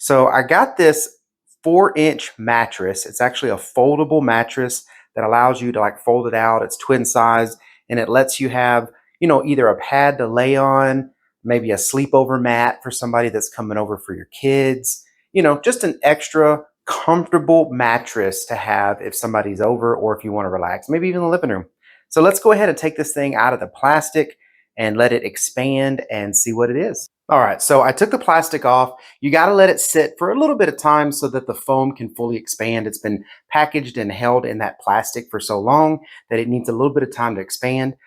So I got this 4-inch mattress. It's actually a foldable mattress that allows you to like fold it out. It's twin size and it lets you have, either a pad to lay on, maybe a sleepover mat for somebody that's coming over for your kids, just an extra comfortable mattress to have if somebody's over or if you want to relax, maybe even in the living room. So let's go ahead and take this thing out of the plastic and let it expand and see what it is. All right, so I took the plastic off. You got to let it sit for a little bit of time so that the foam can fully expand. It's been packaged and held in that plastic for so long that it needs a little bit of time to expand.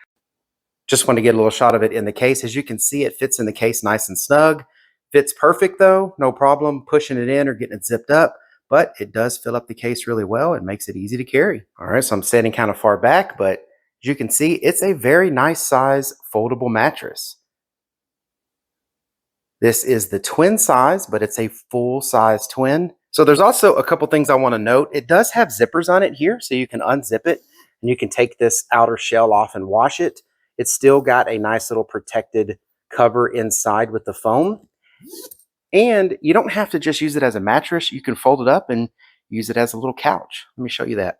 Just want to get a little shot of it in the case. As you can see, it fits in the case nice and snug. Fits perfect though, no problem pushing it in or getting it zipped up, but it does fill up the case really well. It makes it easy to carry. All right, so I'm standing kind of far back, but as you can see, it's a very nice size foldable mattress. This is the twin size, but it's a full size twin. So there's also a couple things I want to note. It does have zippers on it here, so you can unzip it and you can take this outer shell off and wash it. It's still got a nice little protected cover inside with the foam. And you don't have to just use it as a mattress. You can fold it up and use it as a little couch. Let me show you that.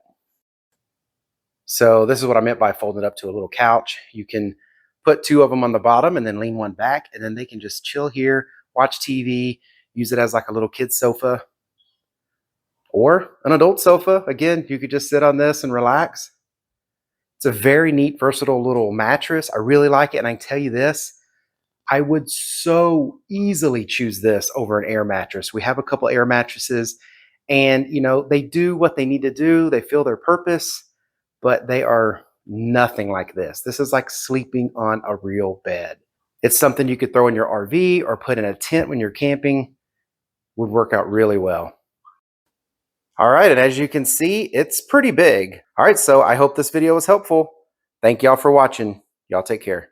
So this is what I meant by folding it up to a little couch. You can put two of them on the bottom and then lean one back, and then they can just chill here, watch TV, use it as like a little kid's sofa or an adult sofa. Again, you could just sit on this and relax. It's a very neat, versatile little mattress. I really like it, and I can tell you this, I would so easily choose this over an air mattress. We have a couple air mattresses, and they do what they need to do. They fill their purpose, but they are nothing like this. This is like sleeping on a real bed. It's something you could throw in your RV or put in a tent when you're camping. Would work out really well. All right, and as you can see, it's pretty big. All right, so I hope this video was helpful. Thank y'all for watching. Y'all take care.